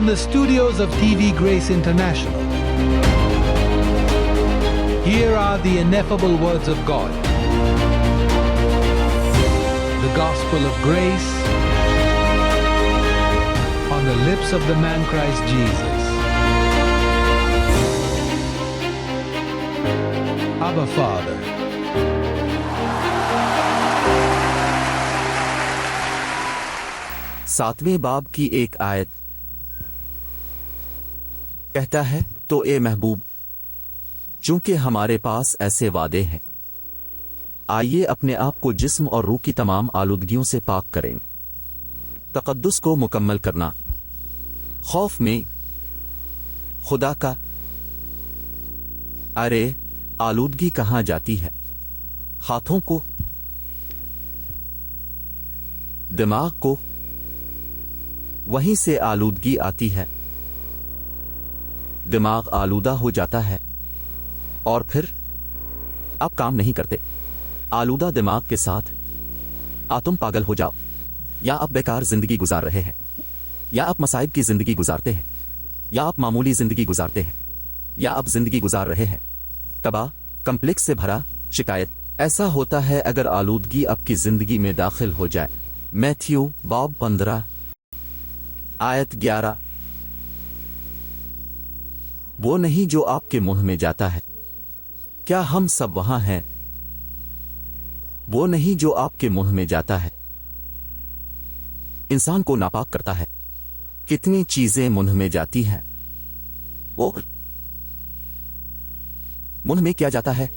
From the studios of TV Grace International, here are the ineffable words of God. The gospel of grace on the lips of the man Christ Jesus. Abba Father. सातवें बाब की एक आयत कहता है, तो ए महबूब, चूंकि हमारे पास ऐसे वादे हैं, आइए अपने आप को जिस्म और रूह की तमाम आलूदगियों से पाक करें। तकद्दुस को मुकम्मल करना, खौफ में खुदा का। अरे आलूदगी कहां जाती है? हाथों को, दिमाग को, वहीं से आलूदगी आती है। दिमाग आलूदा हो जाता है और फिर आप काम नहीं करते। आलूदा दिमाग के साथ तुम पागल हो जाओ, या आप बेकार जिंदगी गुजार रहे हैं, या आप मसाइब की जिंदगी गुजारते हैं, या आप मामूली जिंदगी गुजारते हैं, या आप जिंदगी गुजार रहे हैं तबाह, कम्प्लेक्स से भरा, शिकायत। ऐसा होता है अगर आलूदगी आपकी जिंदगी में दाखिल हो जाए। मैथ्यू बाब 15 आयत 11। वो नहीं जो आपके मुंह में जाता है। क्या हम सब वहां हैं? वो नहीं जो आपके मुंह में जाता है, इंसान को नापाक करता है। कितनी चीजें मुंह में जाती हैं। वो मुंह में क्या जाता है?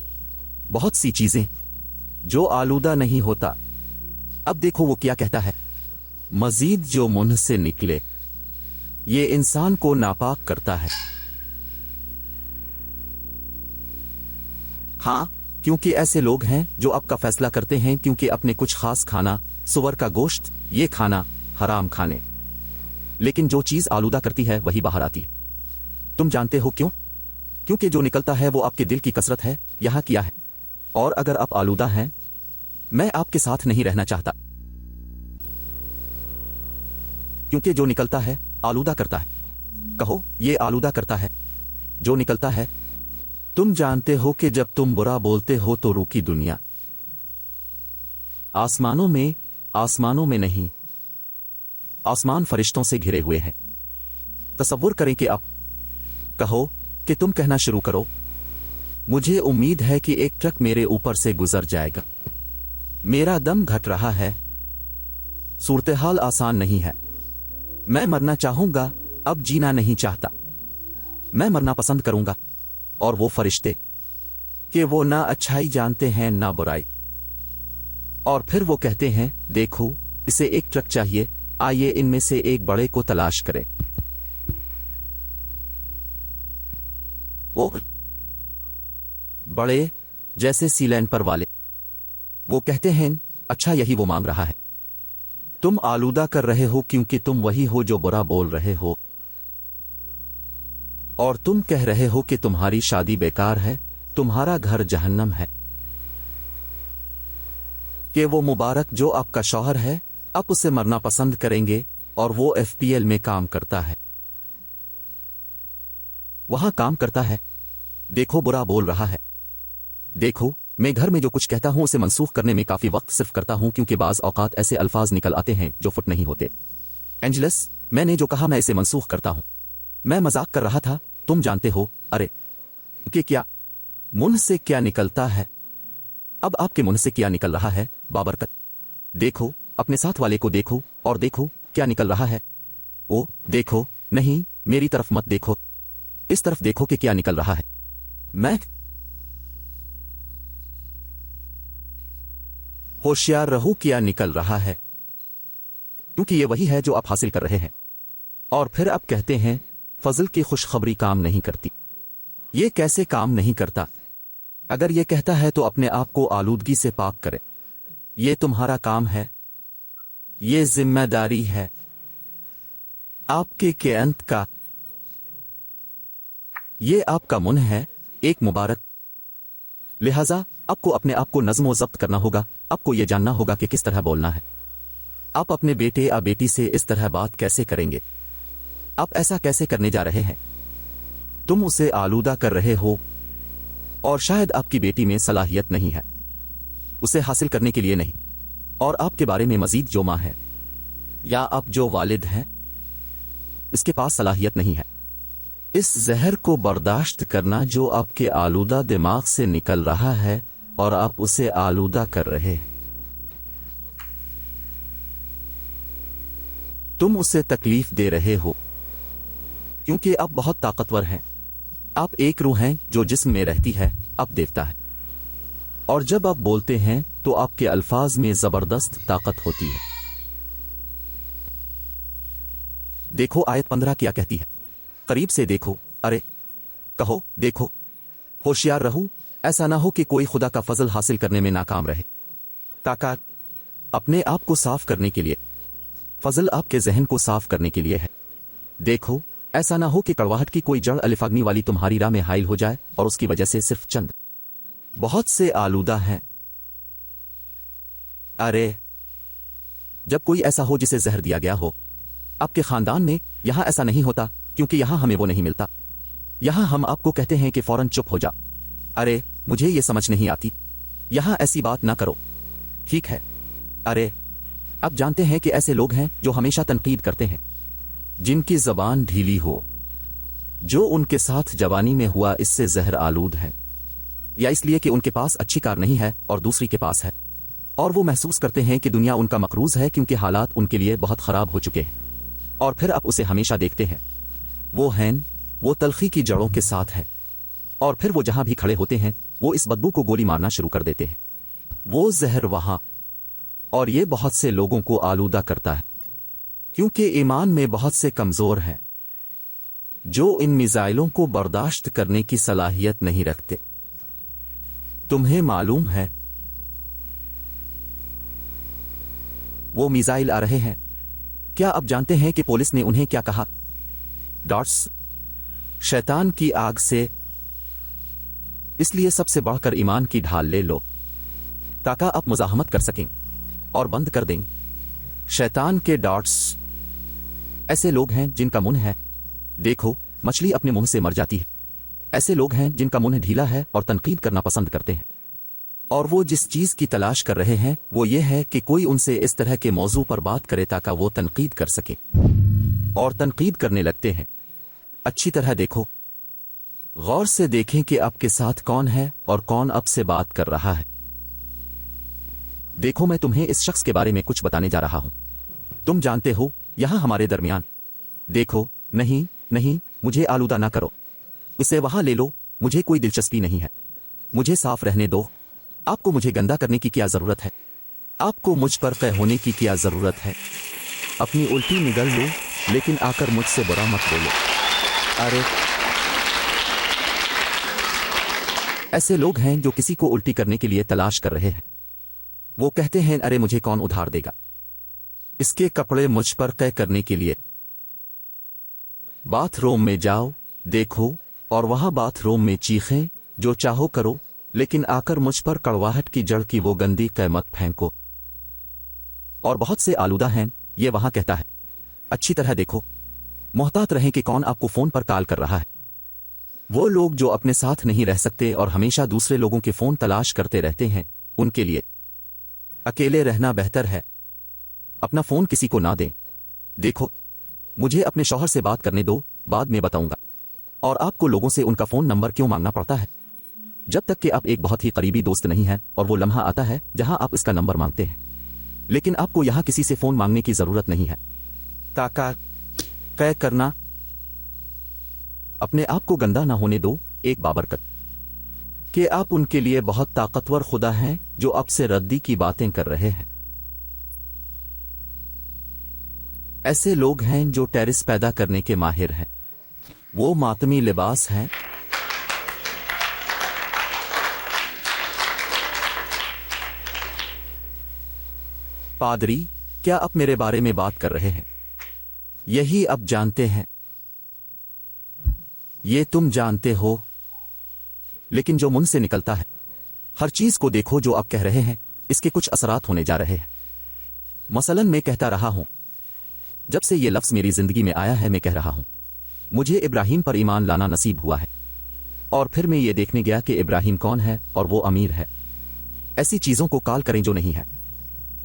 बहुत सी चीजें जो आलूदा नहीं होता। अब देखो वो क्या कहता है, मजीद जो मुंह से निकले ये इंसान को नापाक करता है। हां, क्योंकि ऐसे लोग हैं जो आपका फैसला करते हैं क्योंकि अपने कुछ खास खाना, सुअर का गोश्त, ये खाना, हराम खाने। लेकिन जो चीज आलूदा करती है वही बाहर आती। तुम जानते हो क्यों? क्योंकि जो निकलता है वो आपके दिल की कसरत है, यहां किया है। और अगर आप आलूदा हैं, मैं आपके साथ नहीं रहना चाहता, क्योंकि जो निकलता है आलूदा करता है। कहो, ये आलूदा करता है जो निकलता है। तुम जानते हो कि जब तुम बुरा बोलते हो तो रूह की दुनिया आसमानों में नहीं, आसमान फरिश्तों से घिरे हुए हैं। तसव्वुर करें कि आप कहो कि तुम कहना शुरू करो, मुझे उम्मीद है कि एक ट्रक मेरे ऊपर से गुजर जाएगा, मेरा दम घट रहा है, सूरत-ए-हाल आसान नहीं है, मैं मरना चाहूंगा, अब जीना नहीं चाहता, मैं मरना पसंद करूंगा। और वो फरिश्ते कि वो ना अच्छाई जानते हैं ना बुराई। और फिर वो कहते हैं, देखो इसे एक ट्रक चाहिए, आइए इनमें से एक बड़े को तलाश करें। वो बड़े जैसे सीलैंड पर वाले, वो कहते हैं, अच्छा यही वो मांग रहा है। तुम आलूदा कर रहे हो क्योंकि तुम वही हो जो बुरा बोल रहे हो, और तुम कह रहे हो कि तुम्हारी शादी बेकार है, तुम्हारा घर जहन्नम है, कि वो मुबारक जो आपका शौहर है, आप उसे मरना पसंद करेंगे और वो FPL में काम करता है, वहां काम करता है। देखो बुरा बोल रहा है। देखो मैं घर में जो कुछ कहता हूं उसे मनसूख करने में काफी वक्त सिर्फ करता हूं क्योंकि बाज औकात ऐसे अल्फाज निकल आते हैं जो फुट नहीं होते। एंजलस, मैंने जो कहा मैं इसे मनसूख करता हूं। मैं मजाक कर रहा था, तुम जानते हो। अरे कि क्या मुंह से क्या निकलता है? अब आपके मुंह से क्या निकल रहा है? बाबरकत। देखो अपने साथ वाले को देखो और देखो क्या निकल रहा है। ओ देखो, नहीं मेरी तरफ मत देखो, इस तरफ देखो कि क्या निकल रहा है। मैं होशियार रहो क्या निकल रहा है, क्योंकि ये वही है जो आप हासिल कर रहे हैं। और फिर आप कहते हैं फजल की खुशखबरी काम नहीं करती। ये कैसे काम नहीं करता? अगर ये कहता है तो अपने आप को आलूदगी से पाक करे। ये तुम्हारा काम है, ये जिम्मेदारी है आपके के अंत का। ये आपका मुंह है, एक मुबारक। लिहाजा आपको अपने आप को नज़्म व ज़ब्त करना होगा। आपको यह जानना होगा कि किस तरह बोलना है। आप अपने बेटे या बेटी से इस तरह बात कैसे करेंगे। आप ऐसा कैसे करने जा रहे हैं? तुम उसे आलूदा कर रहे हो, और शायद आपकी बेटी में सलाहियत नहीं है उसे हासिल करने के लिए नहीं, और आपके बारे में मजीद जो मां है या आप जो वालिद हैं इसके पास सलाहियत नहीं है इस जहर को बर्दाश्त करना जो आपके आलूदा दिमाग से निकल रहा है, और आप उसे आलूदा कर रहे हैं। तुम उसे तकलीफ दे रहे हो क्योंकि आप बहुत ताकतवर हैं। आप एक रूह हैं जो जिस्म में रहती है, आप देवता है, और जब आप बोलते हैं तो आपके अल्फाज में जबरदस्त ताकत होती है। देखो आयत 15 क्या कहती है, करीब से देखो, अरे कहो देखो, होशियार रहो, ऐसा ना हो कि कोई खुदा का फजल हासिल करने में नाकाम रहे। ताकत अपने आप को साफ करने के लिए, फजल आपके जहन को साफ करने के लिए है। देखो ऐसा ना हो कि कड़वाहट की कोई जड़ अलिफाग्नि वाली तुम्हारी राह में हाइल हो जाए और उसकी वजह से सिर्फ चंद बहुत से आलूदा हैं। अरे जब कोई ऐसा हो जिसे जहर दिया गया हो आपके खानदान में, यहां ऐसा नहीं होता क्योंकि यहां हमें वो नहीं मिलता। यहां हम आपको कहते हैं कि फौरन चुप हो जा, अरे मुझे ये समझ नहीं आती, यहां ऐसी बात ना करो, ठीक है। अरे आप जानते हैं कि ऐसे लोग हैं जो हमेशा तनकीद करते हैं, जिनकी जबान ढीली हो, जो उनके साथ जवानी में हुआ इससे जहर आलूद है, या इसलिए कि उनके पास अच्छी कार नहीं है और दूसरी के पास है, और वो महसूस करते हैं कि दुनिया उनका मकरूज है क्योंकि हालात उनके लिए बहुत खराब हो चुके हैं, और फिर आप उसे हमेशा देखते हैं। वो हैन, वो तलखी की जड़ों के साथ है, और फिर वो जहां भी खड़े होते हैं वो इस बदबू को गोली मारना शुरू कर देते हैं। वो जहर वहां, और ये बहुत से लोगों को आलूदा करता है क्योंकि ईमान में बहुत से कमजोर हैं जो इन मिसाइलों को बर्दाश्त करने की सलाहियत नहीं रखते। तुम्हें मालूम है वो मिसाइल आ रहे हैं। क्या आप जानते हैं कि पुलिस ने उन्हें क्या कहा? डॉट्स शैतान की आग से, इसलिए सबसे बढ़कर ईमान की ढाल ले लो ताकि आप मुजाहमत कर सकें और बंद कर दें शैतान के डॉट्स। ऐसे लोग हैं जिनका मुंह है, देखो मछली अपने मुंह से मर जाती है। ऐसे लोग हैं जिनका मुंह ढीला है और तनकीद करना पसंद करते हैं, और वो जिस चीज की तलाश कर रहे हैं वो ये है कि कोई उनसे इस तरह के मौजू पर बात करे ताकि वो तनकीद कर सके, और तनकीद करने लगते हैं। अच्छी तरह देखो, गौर से देखें कि आपके साथ कौन है और कौन अब से बात कर रहा है। देखो मैं तुम्हें इस शख्स के बारे में कुछ बताने जा रहा हूं, तुम जानते हो यहां हमारे दरमियान। देखो नहीं नहीं, मुझे आलूदा ना करो, इसे वहां ले लो, मुझे कोई दिलचस्पी नहीं है, मुझे साफ रहने दो। आपको मुझे गंदा करने की क्या जरूरत है? आपको मुझ पर क़ै होने की क्या जरूरत है? अपनी उल्टी निगल लो, लेकिन आकर मुझसे बुरा मत बोलो। अरे ऐसे लोग हैं जो किसी को उल्टी करने के लिए तलाश कर रहे हैं। वो कहते हैं अरे मुझे कौन उधार देगा इसके कपड़े मुझ पर क़ै करने के लिए। बाथरूम में जाओ, देखो, और वहां बाथरूम में चीखें जो चाहो करो, लेकिन आकर मुझ पर कड़वाहट की जड़ की वो गंदी क़ै मत फेंको। और बहुत से आलूदा हैं, ये वहां कहता है। अच्छी तरह देखो, मोहतात रहें कि कौन आपको फोन पर कॉल कर रहा है। वो लोग जो अपने साथ नहीं रह सकते और हमेशा दूसरे लोगों के फोन तलाश करते रहते हैं, उनके लिए अकेले रहना बेहतर है। अपना फोन किसी को ना दें। देखो मुझे अपने शौहर से बात करने दो, बाद में बताऊंगा। और आपको लोगों से उनका फोन नंबर क्यों मांगना पड़ता है? जब तक कि आप एक बहुत ही करीबी दोस्त नहीं हैं और वो लम्हा आता है जहां आप इसका नंबर मांगते हैं। लेकिन आपको यहां किसी से फोन मांगने की जरूरत नहीं है। ताकत क़ै करना, अपने आप को गंदा ना होने दो। एक बाबरकत कि आप उनके लिए बहुत ताकतवर खुदा हैं जो अब से रद्दी की बातें कर रहे हैं। ऐसे लोग हैं जो टेरिस पैदा करने के माहिर हैं। वो मातमी लिबास हैं। पादरी, क्या आप मेरे बारे में बात कर रहे हैं? यही अब जानते हैं। ये तुम जानते हो, लेकिन जो मुंह से निकलता है, हर चीज को देखो जो आप कह रहे हैं, इसके कुछ असरात होने जा रहे हैं। मसलन मैं कहता रहा हूं, जब से ये लफ्ज मेरी जिंदगी में आया है मैं कह रहा हूं, مجھے ابراہیم پر ایمان لانا نصیب ہوا ہے، اور پھر میں یہ دیکھنے گیا کہ ابراہیم کون ہے اور وہ امیر ہے۔ ایسی چیزوں کو کال کریں جو نہیں ہے،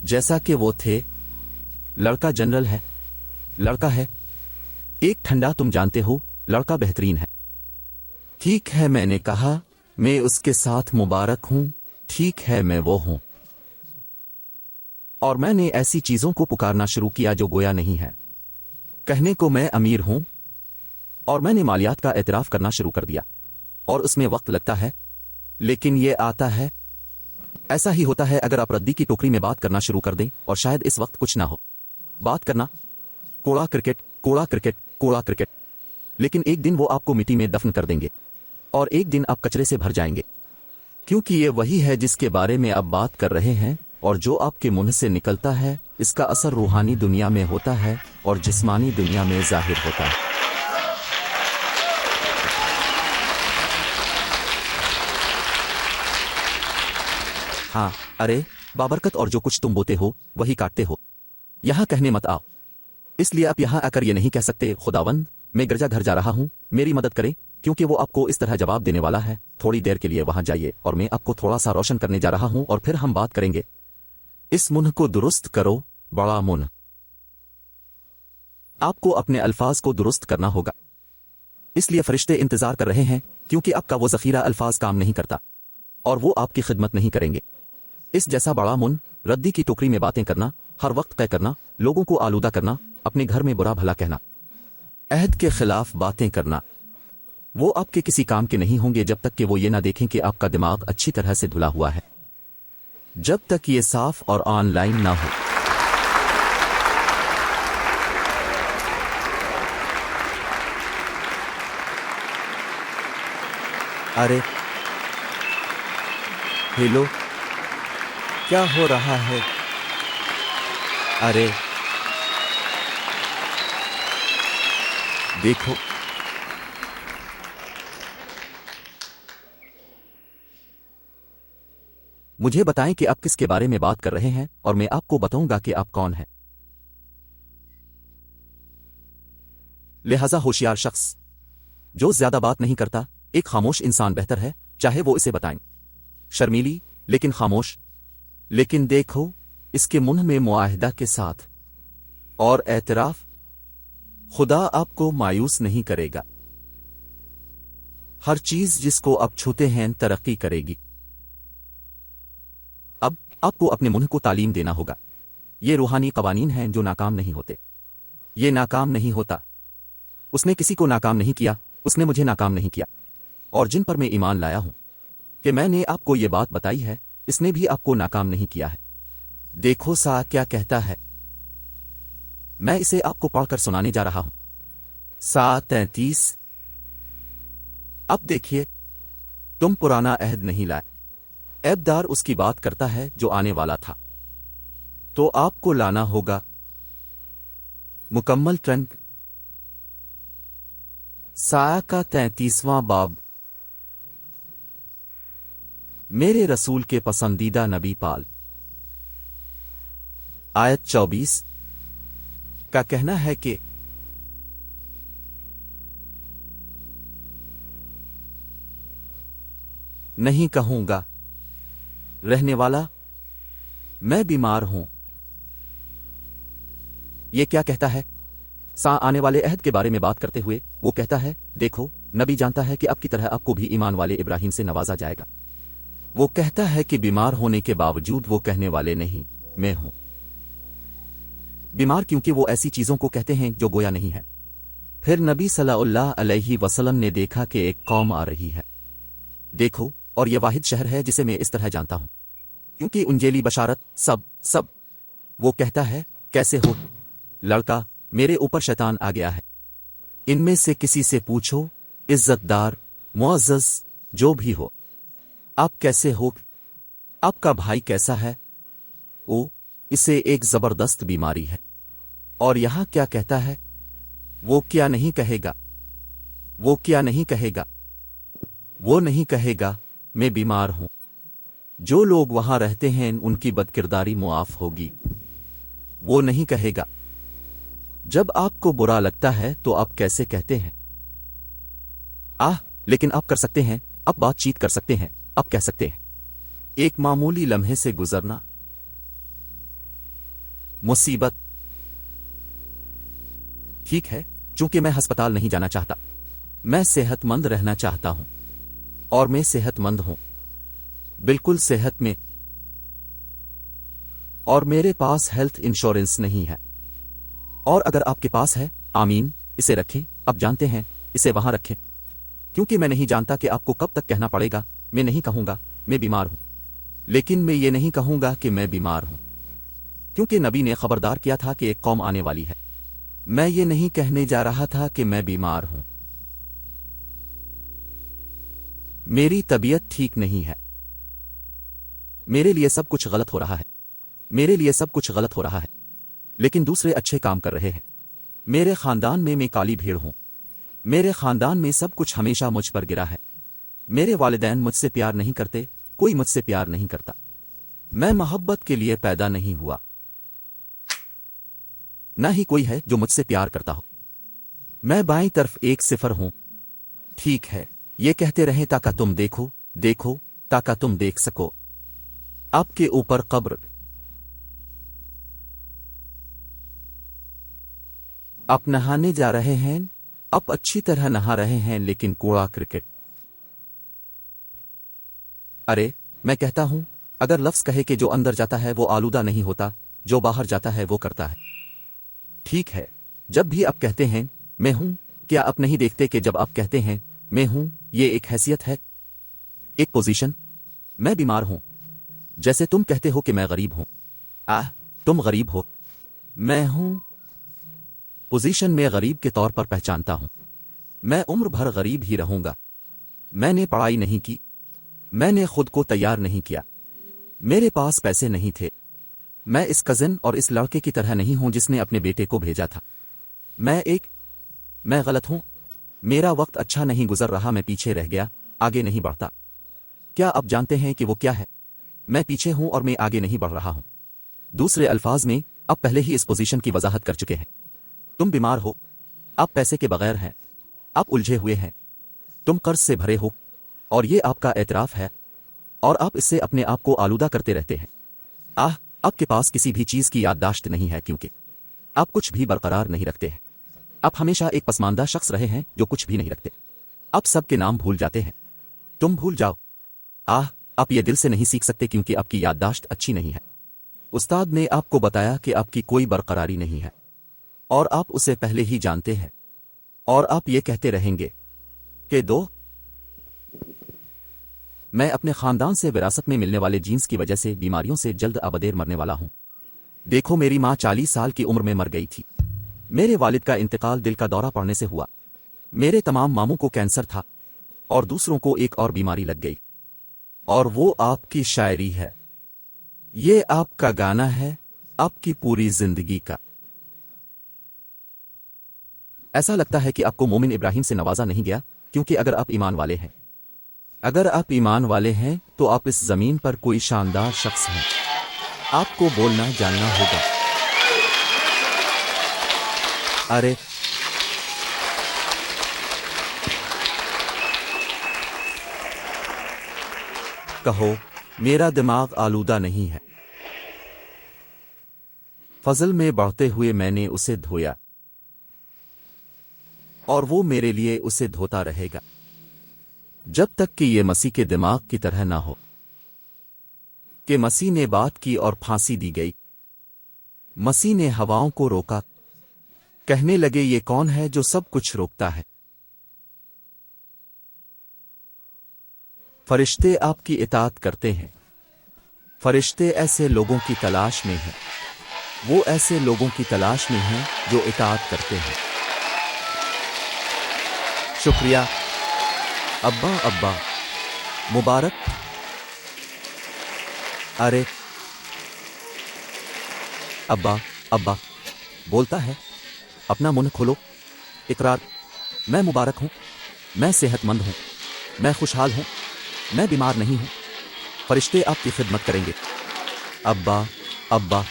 جیسا کہ وہ تھے۔ لڑکا جنرل ہے، لڑکا ہے ایک ٹھنڈا، تم جانتے ہو لڑکا بہترین ہے۔ ٹھیک ہے، میں نے کہا میں اس کے ساتھ مبارک ہوں، ٹھیک ہے میں وہ ہوں۔ اور میں نے ایسی چیزوں کو پکارنا شروع کیا جو گویا نہیں ہے، کہنے کو میں امیر ہوں، اور میں نے مالیات کا اعتراف کرنا شروع کر دیا، اور اس میں وقت لگتا ہے لیکن یہ آتا ہے۔ ایسا ہی ہوتا ہے اگر آپ ردی کی ٹوکری میں بات کرنا شروع کر دیں، اور شاید اس وقت کچھ نہ ہو بات کرنا، کوڑا کرکٹ کوڑا کرکٹ کوڑا کرکٹ، لیکن ایک دن وہ آپ کو مٹی میں دفن کر دیں گے، اور ایک دن آپ کچرے سے بھر جائیں گے، کیونکہ یہ وہی ہے جس کے بارے میں آپ بات کر رہے ہیں، اور جو آپ کے منہ سے نکلتا ہے اس کا اثر روحانی دنیا میں ہوتا ہے اور جسمانی دنیا میں ظاہر ہوتا ہے۔ ہاں، ارے بابرکت، اور جو کچھ تم بوتے ہو وہی کاٹتے ہو۔ یہاں کہنے مت آؤ، اس لیے آپ یہاں آ کر یہ نہیں کہہ سکتے خداوند میں گرجا گھر جا رہا ہوں، میری مدد کرے، کیونکہ وہ آپ کو اس طرح جواب دینے والا ہے، تھوڑی دیر کے لیے وہاں جائیے اور میں آپ کو تھوڑا سا روشن کرنے جا رہا ہوں، اور پھر ہم بات کریں گے۔ اس منہ کو درست کرو، بڑا منہ۔ آپ کو اپنے الفاظ کو درست کرنا ہوگا، اس لیے فرشتے انتظار کر رہے ہیں، کیونکہ آپ کا وہ ذخیرہ الفاظ کام نہیں کرتا، اور وہ آپ کی خدمت نہیں کریں گے۔ اس جیسا بڑا من، ردی کی ٹوکری میں باتیں کرنا، ہر وقت طے کرنا، لوگوں کو آلودہ کرنا، اپنے گھر میں برا بھلا کہنا، عہد کے خلاف باتیں کرنا، وہ آپ کے کسی کام کے نہیں ہوں گے جب تک کہ وہ یہ نہ دیکھیں کہ آپ کا دماغ اچھی طرح سے دھلا ہوا ہے، جب تک یہ صاف اور آن لائن نہ ہو۔ ارے ہیلو، کیا ہو رہا ہے؟ ارے دیکھو، مجھے بتائیں کہ آپ کس کے بارے میں بات کر رہے ہیں، اور میں آپ کو بتاؤں گا کہ آپ کون ہیں۔ لہذا ہوشیار شخص جو زیادہ بات نہیں کرتا، ایک خاموش انسان بہتر ہے، چاہے وہ اسے بتائیں، شرمیلی لیکن خاموش۔ لیکن دیکھو، اس کے منہ میں معاہدہ کے ساتھ اور اعتراف، خدا آپ کو مایوس نہیں کرے گا۔ ہر چیز جس کو آپ چھوتے ہیں ترقی کرے گی۔ اب آپ کو اپنے منہ کو تعلیم دینا ہوگا۔ یہ روحانی قوانین ہیں جو ناکام نہیں ہوتے۔ یہ ناکام نہیں ہوتا۔ اس نے کسی کو ناکام نہیں کیا، اس نے مجھے ناکام نہیں کیا، اور جن پر میں ایمان لایا ہوں کہ میں نے آپ کو یہ بات بتائی ہے، اس نے بھی آپ کو ناکام نہیں کیا ہے۔ دیکھو سا کیا کہتا ہے، میں اسے آپ کو پڑھ کر سنانے جا رہا ہوں۔ سا 33۔ اب دیکھیے، تم پرانا عہد نہیں لائے۔ عہد دار اس کی بات کرتا ہے جو آنے والا تھا، تو آپ کو لانا ہوگا۔ مکمل ٹرنک سایہ کا 33واں باب۔ میرے رسول کے پسندیدہ نبی پال، آیت 24 کا کہنا ہے کہ نہیں کہوں گا رہنے والا، میں بیمار ہوں۔ یہ کیا کہتا ہے؟ سا آنے والے عہد کے بارے میں بات کرتے ہوئے وہ کہتا ہے، دیکھو نبی جانتا ہے کہ آپ کی طرح آپ کو بھی ایمان والے ابراہیم سے نوازا جائے گا۔ وہ کہتا ہے کہ بیمار ہونے کے باوجود وہ کہنے والے نہیں، میں ہوں بیمار، کیونکہ وہ ایسی چیزوں کو کہتے ہیں جو گویا نہیں ہے۔ پھر نبی صلی اللہ علیہ وسلم نے دیکھا کہ ایک قوم آ رہی ہے، دیکھو، اور یہ واحد شہر ہے جسے میں اس طرح جانتا ہوں، کیونکہ انجیلی بشارت سب وہ کہتا ہے، کیسے ہو لڑکا، میرے اوپر شیطان آ گیا ہے۔ ان میں سے کسی سے پوچھو، عزت دار، معزز جو بھی ہو، آپ کیسے ہو؟ آپ کا بھائی کیسا ہے؟ اسے ایک زبردست بیماری ہے۔ اور یہاں کیا کہتا ہے؟ وہ کیا نہیں کہے گا؟ وہ کیا نہیں کہے گا؟ وہ نہیں کہے گا میں بیمار ہوں۔ جو لوگ وہاں رہتے ہیں ان کی بدکرداری معاف ہوگی۔ وہ نہیں کہے گا۔ جب آپ کو برا لگتا ہے تو آپ کیسے کہتے ہیں؟ लेकिन आप कर सकते हैं, आप बातचीत कर सकते हैं, आप कह सकते हैं। एक मामूली लम्हे से गुजरना। मुसीबत। ठीक है, चूंकि मैं अस्पताल नहीं जाना चाहता, मैं सेहतमंद रहना चाहता हूं, और मैं सेहतमंद हूं, बिल्कुल सेहत में, और मेरे पास हेल्थ इंश्योरेंस नहीं है। और अगर आपके पास है, आमीन, इसे रखें। अब जानते हैं, इसे वहां रखें, क्योंकि मैं नहीं जानता कि आपको कब तक कहना पड़ेगा। मैं नहीं कहूंगा मैं बीमार हूं, लेकिन मैं ये नहीं कहूंगा कि मैं बीमार हूं, क्योंकि नबी ने खबरदार किया था कि एक कौम आने वाली है। मैं ये नहीं कहने जा रहा था कि मैं बीमार हूं, मेरी तबीयत ठीक नहीं है, मेरे लिए सब कुछ गलत हो रहा है, मेरे लिए सब कुछ गलत हो रहा है, लेकिन दूसरे अच्छे काम कर रहे हैं। मेरे खानदान में मैं काली भेड़ हूं, मेरे खानदान में सब कुछ हमेशा मुझ पर गिरा है। मेरे वालिदैन मुझसे प्यार नहीं करते, कोई मुझसे प्यार नहीं करता। मैं मोहब्बत के लिए पैदा नहीं हुआ, न ही कोई है जो मुझसे प्यार करता हो। मैं बाईं तरफ एक सिफर हूं। ठीक है, ये कहते रहें ताकि तुम देखो, देखो, ताकि तुम देख सको। आपके ऊपर कब्र। आप नहाने जा रहे हैं, आप अच्छी तरह नहा रहे हैं, लेकिन कूड़ा क्रिकेट। अरे, मैं कहता हूं, अगर लफ्ज कहे कि जो अंदर जाता है वो आलूदा नहीं होता, जो बाहर जाता है वो करता है। ठीक है, जब भी आप कहते हैं मैं हूं, क्या आप नहीं देखते कि जब आप कहते हैं मैं हूं, ये एक हैसियत है, एक पोजीशन। मैं बीमार हूं, जैसे तुम कहते हो कि मैं गरीब हूं। तुम गरीब हो, मैं हूं पोजीशन में गरीब के तौर पर पहचानता हूं। मैं उम्र भर गरीब ही रहूंगा। मैंने पढ़ाई नहीं की, मैंने खुद को तैयार नहीं किया, मेरे पास पैसे नहीं थे। मैं इस कजिन और इस लड़के की तरह नहीं हूं जिसने अपने बेटे को भेजा था। मैं गलत हूं, मेरा वक्त अच्छा नहीं गुजर रहा, मैं पीछे रह गया, आगे नहीं बढ़ता। क्या आप जानते हैं कि वो क्या है? मैं पीछे हूं और मैं आगे नहीं बढ़ रहा हूं। दूसरे अल्फाज में, आप पहले ही इस पोजीशन की वजाहत कर चुके हैं। तुम बीमार हो, आप पैसे के बगैर हैं, आप उलझे हुए हैं, तुम कर्ज से भरे हो, और ये आपका एतराफ है, और आप इससे अपने आप को आलूदा करते रहते हैं। आपके पास किसी भी चीज की याददाश्त नहीं है, क्योंकि आप कुछ भी बरकरार नहीं रखते हैं। आप हमेशा एक पसमानदा शख्स रहे हैं जो कुछ भी नहीं रखते। आप सबके नाम भूल जाते हैं। तुम भूल जाओ। आप ये दिल से नहीं सीख सकते, क्योंकि आपकी याददाश्त अच्छी नहीं है। उस्ताद ने आपको बताया कि आपकी कोई बरकरारी नहीं है, और आप उसे पहले ही जानते हैं, और आप ये कहते रहेंगे कि मैं अपने खानदान से विरासत में मिलने वाले जीन्स की वजह से बीमारियों से जल्द अबदेर मरने वाला हूं। देखो, मेरी मां 40 साल की उम्र में मर गई थी। मेरे वालिद का इंतकाल दिल का दौरा पड़ने से हुआ। मेरे तमाम मामों को कैंसर था, और दूसरों को एक और बीमारी लग गई। और वो आपकी शायरी है, ये आपका गाना है, आपकी पूरी जिंदगी का। ऐसा लगता है कि आपको मोमिन इब्राहिम से नवाजा नहीं गया, क्योंकि अगर आप ईमान वाले हैं, अगर आप ईमान वाले हैं, तो आप इस जमीन पर कोई शानदार शख्स हैं। आपको बोलना जानना होगा। अरे, कहो, मेरा दिमाग आलूदा नहीं है। फजल में बढ़ते हुए मैंने उसे धोया, और वो मेरे लिए उसे धोता रहेगा, जब तक कि ये मसीह के दिमाग की तरह ना हो कि मसीह ने बात की और फांसी दी गई। मसीह ने हवाओं को रोका, कहने लगे, ये कौन है जो सब कुछ रोकता है? फरिश्ते आपकी इताअत करते हैं। फरिश्ते ऐसे लोगों की तलाश में हैं, वो ऐसे लोगों की तलाश में हैं जो इताअत करते हैं। शुक्रिया अब्बा, अब्बा मुबारक। अरे अब्बा, अब्बा बोलता है, अपना मुंह खोलो। इकरार, मैं मुबारक हूं, मैं सेहतमंद हूं, मैं खुशहाल हूं, मैं बीमार नहीं हूं। फरिश्ते आपकी खिदमत करेंगे। अब्बा, अब्बा,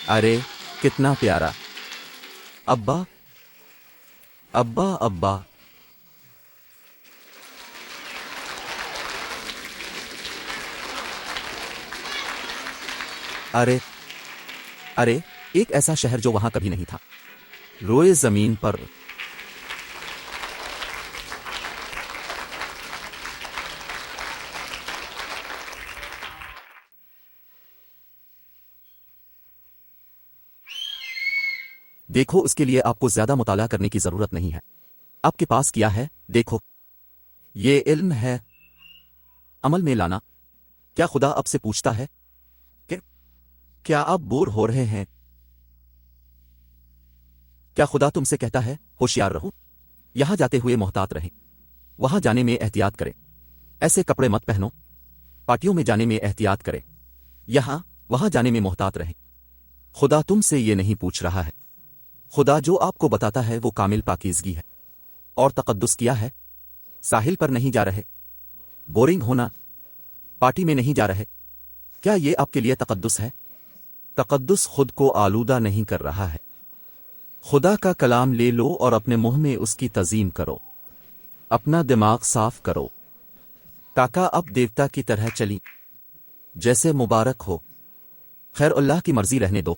अरे कितना प्यारा। अब्बा, अब्बा, अब्बा, ارے ارے ایک ایسا شہر جو وہاں کبھی نہیں تھا، روئے زمین پر۔ دیکھو، اس کے لیے آپ کو زیادہ مطالعہ کرنے کی ضرورت نہیں ہے۔ آپ کے پاس کیا ہے؟ دیکھو، یہ علم ہے، عمل میں لانا۔ کیا خدا آپ سے پوچھتا ہے کہ کیا آپ بور ہو رہے ہیں؟ کیا خدا تم سے کہتا ہے ہوشیار رہو، یہاں جاتے ہوئے محتاط رہیں، وہاں جانے میں احتیاط کرے، ایسے کپڑے مت پہنو، پارٹیوں میں جانے میں احتیاط کرے، یہاں وہاں جانے میں محتاط رہیں؟ خدا تم سے یہ نہیں پوچھ رہا ہے۔ خدا جو آپ کو بتاتا ہے وہ کامل پاکیزگی ہے اور تقدس کیا ہے۔ ساحل پر نہیں جا رہے، بورنگ ہونا، پارٹی میں نہیں جا رہے، کیا یہ آپ کے لیے تقدس ہے؟ تقدس خود کو آلودہ نہیں کر رہا ہے۔ خدا کا کلام لے لو اور اپنے منہ میں اس کی تعظیم کرو، اپنا دماغ صاف کرو، تاکہ اب دیوتا کی طرح چلی جیسے مبارک ہو۔ خیر، اللہ کی مرضی رہنے دو۔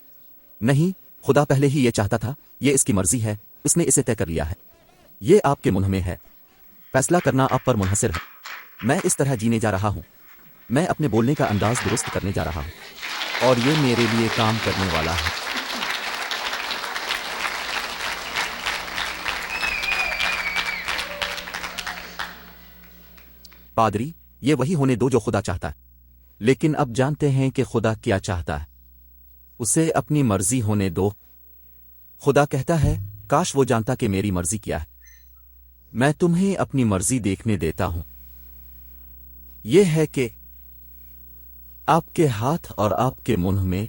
نہیں، خدا پہلے ہی یہ چاہتا تھا، یہ اس کی مرضی ہے، اس نے اسے طے کر لیا ہے، یہ آپ کے منہ میں ہے، فیصلہ کرنا آپ پر منحصر ہے۔ میں اس طرح جینے جا رہا ہوں، میں اپنے بولنے کا انداز درست کرنے جا رہا ہوں، اور یہ میرے لیے کام کرنے والا ہے۔ پادری، یہ وہی ہونے دو جو خدا چاہتا ہے۔ لیکن اب جانتے ہیں کہ خدا کیا چاہتا ہے، اسے اپنی مرضی ہونے دو۔ خدا کہتا ہے، کاش وہ جانتا کہ میری مرضی کیا ہے، میں تمہیں اپنی مرضی دیکھنے دیتا ہوں۔ یہ ہے کہ آپ کے ہاتھ اور آپ کے منہ میں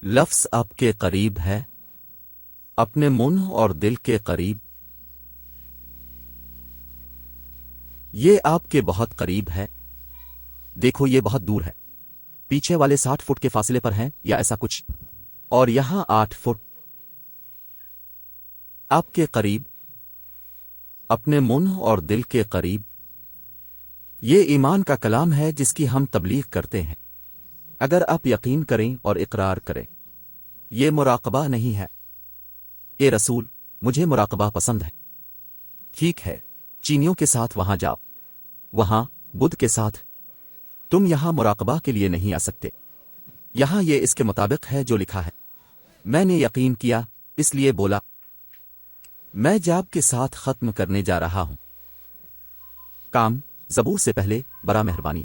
لفظ آپ کے قریب ہے، اپنے منہ اور دل کے قریب۔ یہ آپ کے بہت قریب ہے۔ دیکھو، یہ بہت دور ہے، پیچھے والے 60 فٹ کے فاصلے پر ہیں یا ایسا کچھ، اور یہاں 8 فٹ آپ کے قریب، اپنے منہ اور دل کے قریب۔ یہ ایمان کا کلام ہے جس کی ہم تبلیغ کرتے ہیں۔ اگر آپ یقین کریں اور اقرار کریں، یہ مراقبہ نہیں ہے۔ اے رسول، مجھے مراقبہ پسند ہے۔ ٹھیک ہے، چینیوں کے ساتھ وہاں جاؤ، وہاں بدھ کے ساتھ۔ تم یہاں مراقبہ کے لیے نہیں آ سکتے، یہاں یہ اس کے مطابق ہے جو لکھا ہے۔ میں نے یقین کیا، اس لیے بولا۔ میں جاب کے ساتھ ختم کرنے جا رہا ہوں۔ کام زبور سے پہلے برا مہربانی۔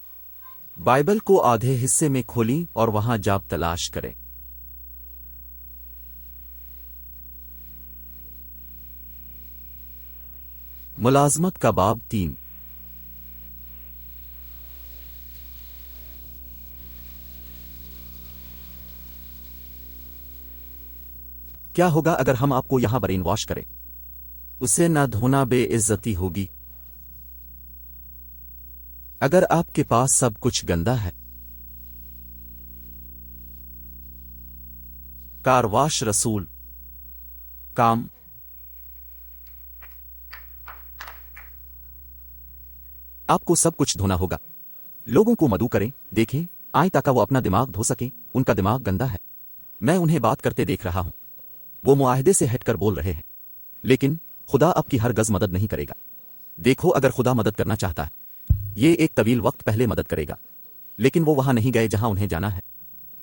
بائبل کو آدھے حصے میں کھولیں اور وہاں جاب تلاش کریں۔ ملازمت کا باب 3۔ کیا ہوگا اگر ہم آپ کو یہاں برین واش کریں؟ اسے نہ دھونا بے عزتی ہوگی۔ اگر آپ کے پاس سب کچھ گندا ہے، کار واش رسول کام۔ آپ کو سب کچھ دھونا ہوگا۔ لوگوں کو مدعو کریں، دیکھیں آئیں تاکہ وہ اپنا دماغ دھو سکیں، ان کا دماغ گندا ہے۔ میں انہیں بات کرتے دیکھ رہا ہوں، وہ معاہدے سے ہٹ کر بول رہے ہیں، لیکن خدا آپ کی ہرگز مدد نہیں کرے گا۔ دیکھو، اگر خدا مدد کرنا چاہتا ہے، یہ ایک طویل وقت پہلے مدد کرے گا، لیکن وہ وہاں نہیں گئے جہاں انہیں جانا ہے۔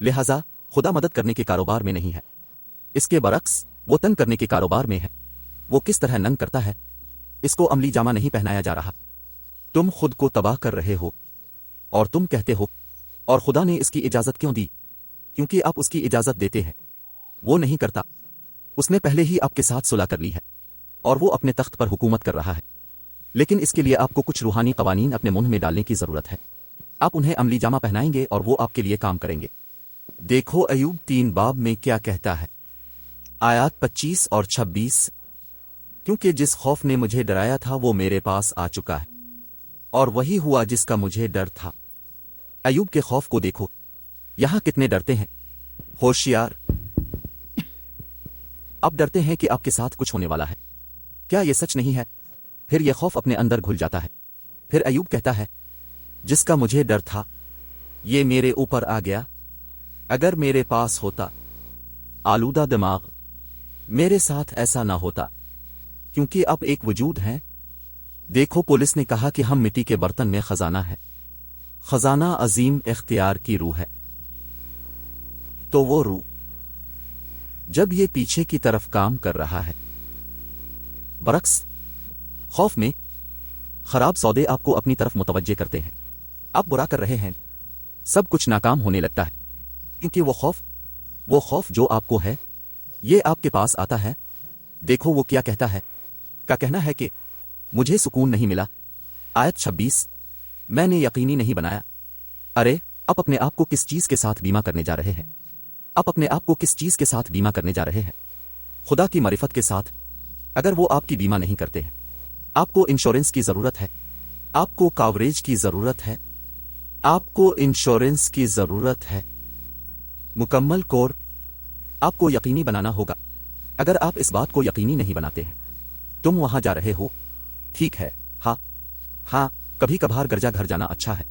لہذا خدا مدد کرنے کے کاروبار میں نہیں ہے، اس کے برعکس وہ تنگ کرنے کے کاروبار میں ہے۔ وہ کس طرح ننگ کرتا ہے، اس کو عملی جامہ نہیں پہنایا جا رہا۔ تم خود کو تباہ کر رہے ہو، اور تم کہتے ہو، اور خدا نے اس کی اجازت کیوں دی؟ کیونکہ آپ اس کی اجازت دیتے ہیں۔ وہ نہیں کرتا، اس نے پہلے ہی آپ کے ساتھ صلح کر لی ہے، اور وہ اپنے تخت پر حکومت کر رہا ہے۔ لیکن اس کے لیے آپ کو کچھ روحانی قوانین اپنے منہ میں ڈالنے کی ضرورت ہے۔ آپ انہیں عملی جامہ پہنائیں گے اور وہ آپ کے لیے کام کریں گے۔ دیکھو ایوب 3 باب میں کیا کہتا ہے، آیات 25 اور 26۔ کیونکہ جس خوف نے مجھے ڈرایا تھا وہ میرے پاس آ چکا ہے، اور وہی ہوا جس کا مجھے ڈر تھا۔ ایوب کے خوف کو دیکھو، یہاں کتنے ڈرتے ہیں۔ ہوشیار، آپ ڈرتے ہیں کہ آپ کے ساتھ کچھ ہونے والا ہے۔ کیا یہ سچ نہیں ہے؟ پھر یہ خوف اپنے اندر گھل جاتا ہے۔ پھر ایوب کہتا ہے، جس کا مجھے ڈر تھا یہ میرے اوپر آ گیا، अगर मेरे पास होता आलूदा दिमाग, मेरे साथ ऐसा ना होता, क्योंकि अब एक वजूद है। देखो, पुलिस ने कहा कि हम मिट्टी के बर्तन में खजाना है। खजाना अजीम इख्तियार की रूह है। तो वो रूह जब ये पीछे की तरफ काम कर रहा है, बरक्स खौफ में खराब सौदे आपको अपनी तरफ मुतवज्जे करते हैं। आप बुरा कर रहे हैं, सब कुछ नाकाम होने लगता है, क्योंकि वो खौफ जो आपको है, ये आपके पास आता है। देखो वो क्या कहता है, का कहना है कि मुझे सुकून नहीं मिला। आयत 26, मैंने यकीनी नहीं बनाया। अरे, आप अपने आप को किस चीज के साथ बीमा करने जा रहे हैं? आप अपने आप को किस चीज के साथ बीमा करने जा रहे हैं? खुदा की मारिफत के साथ। अगर वो आपकी बीमा नहीं करते हैं, आपको इंश्योरेंस की जरूरत है, आपको कवरेज की जरूरत है, आपको इंश्योरेंस की जरूरत है। मुकम्मल कोर आपको यकीनी बनाना होगा। अगर आप इस बात को यकीनी नहीं बनाते हैं, तुम वहां जा रहे हो, ठीक है, हाँ, कभी कभार गिरजा घर जाना अच्छा है।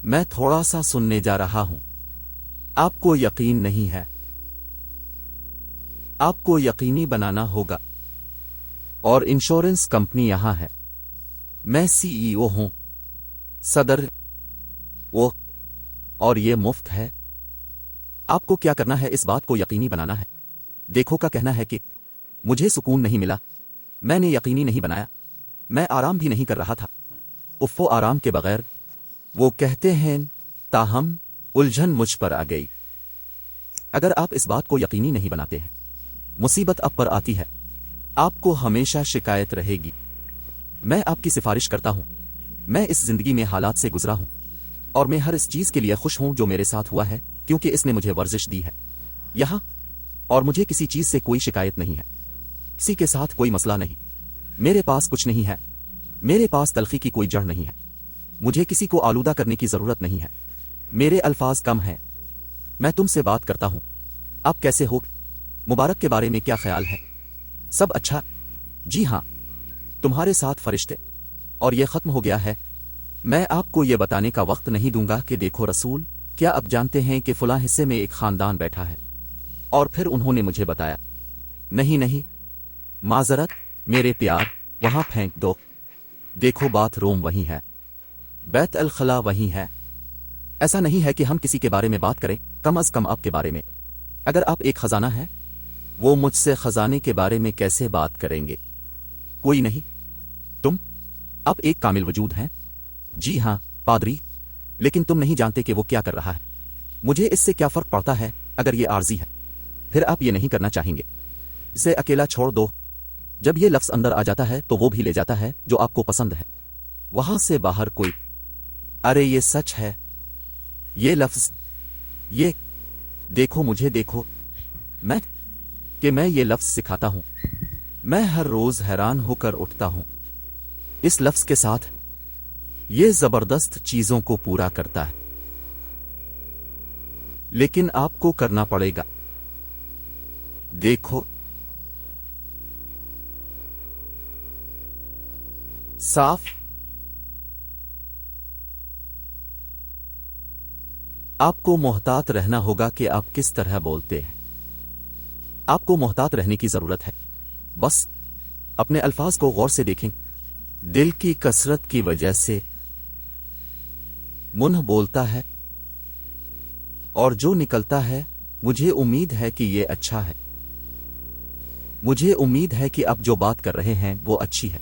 मैं थोड़ा सा सुनने जा रहा हूं। आपको यकीन नहीं है, आपको यकीनी बनाना होगा। और इंश्योरेंस कंपनी यहां है, मैं सीईओ हूं, सदर वो, और ये मुफ्त है। आपको क्या करना है, इस बात को यकीनी बनाना है। देखो का कहना है कि मुझे सुकून नहीं मिला, मैंने यकीनी नहीं बनाया, मैं आराम भी नहीं कर रहा था। उफ़ो, आराम के बगैर। वो कहते हैं, ताहम उलझन मुझ पर आ गई। अगर आप इस बात को यकीनी नहीं बनाते हैं, मुसीबत आप पर आती है, आपको हमेशा शिकायत रहेगी। मैं आपकी सिफारिश करता हूं, मैं इस जिंदगी में हालात से गुजरा हूं, और मैं हर इस चीज के लिए खुश हूं जो मेरे साथ हुआ है, क्योंकि इसने मुझे वर्जिश दी है यहां, और मुझे किसी चीज से कोई शिकायत नहीं है, किसी के साथ कोई मसला नहीं। मेरे पास कुछ नहीं है, मेरे पास तलखी की कोई जड़ नहीं है, मुझे किसी को आलूदा करने की जरूरत नहीं है। मेरे अल्फाज कम हैं, मैं तुमसे बात करता हूं। आप कैसे हो? मुबारक के बारे में क्या ख्याल है? सब अच्छा? जी हां, तुम्हारे साथ फरिश्ते, और ये खत्म हो गया है। मैं आपको ये बताने का वक्त नहीं दूंगा कि देखो रसूल, क्या आप जानते हैं कि फलां हिस्से में एक खानदान बैठा है? और फिर उन्होंने मुझे बताया, नहीं, माजरत मेरे प्यार, वहां फेंक दो। देखो, बाथरूम वहीं है, बैत अल खला वहीं है। ऐसा नहीं है कि हम किसी के बारे में बात करें, कम अज कम आपके बारे में। अगर आप एक खजाना है, वो मुझसे खजाने के बारे में कैसे बात करेंगे? कोई नहीं, आप एक कामिल वजूद हैं। जी हां पादरी, लेकिन तुम नहीं जानते कि वो क्या कर रहा है। मुझे इससे क्या फर्क पड़ता है अगर ये आर्जी है? फिर आप ये नहीं करना चाहेंगे। इसे अकेला छोड़ दो। जब ये लफ्ज अंदर आ जाता है तो वो भी ले जाता है जो आपको पसंद है। वहां से बाहर कोई, अरे ये सच है, ये लफ्ज, ये देखो, मुझे देखो, मैं ये लफ्ज सिखाता हूं। मैं हर रोज हैरान होकर उठता हूं इस लफ्ज के साथ। ये जबरदस्त चीजों को पूरा करता है, लेकिन आपको करना पड़ेगा। देखो, साफ, आपको मोहतात रहना होगा कि आप किस तरह बोलते हैं। आपको मोहतात रहने की जरूरत है। बस अपने अल्फाज को गौर से देखें। दिल की कसरत की वजह से मुंह बोलता है, और जो निकलता है, मुझे उम्मीद है कि ये अच्छा है। मुझे उम्मीद है कि आप जो बात कर रहे हैं वो अच्छी है।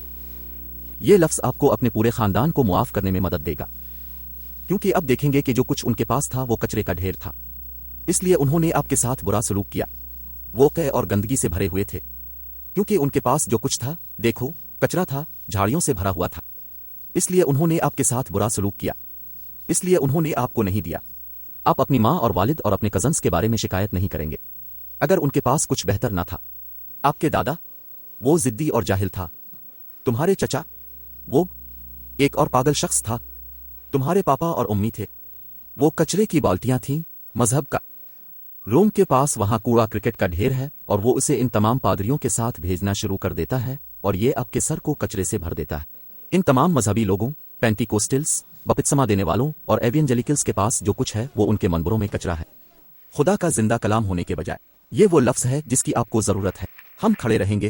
ये लफ्ज आपको अपने पूरे खानदान को मुआफ करने में मदद देगा, क्योंकि अब देखेंगे कि जो कुछ उनके पास था वो कचरे का ढेर था, इसलिए उन्होंने आपके साथ बुरा सलूक किया। वो कै और गंदगी से भरे हुए थे, क्योंकि उनके पास जो कुछ था, देखो, कचरा था, झाड़ियों से भरा हुआ था, इसलिए उन्होंने आपके साथ बुरा सलूक किया, इसलिए उन्होंने आपको नहीं दिया। आप अपनी माँ और वालिद और अपने कजन्स के बारे में शिकायत नहीं करेंगे अगर उनके पास कुछ बेहतर ना था। आपके दादा, वो जिद्दी और जाहिल था। तुम्हारे चचा, वो एक और पागल शख्स था। तुम्हारे पापा और उम्मी थे, वो कचरे की बाल्टियां थीं, मजहब का। रोम के पास वहां कूड़ा क्रिकेट का ढेर है, और वो उसे इन तमाम पादरियों के साथ भेजना शुरू कर देता है, और ये आपके सर को कचरे से भर देता है। इन तमाम मजहबी लोगों, पेंटिकोस्टल्स, बपतिस्मा देने वालों और एवेंजेलिकल्स के पास जो कुछ है वो उनके मनबरों में कचरा है। خدا کا زندہ کلام ہونے کے بجائے یہ وہ لفظ ہے جس کی آپ کو ضرورت ہے. ہم کھڑے رہیں گے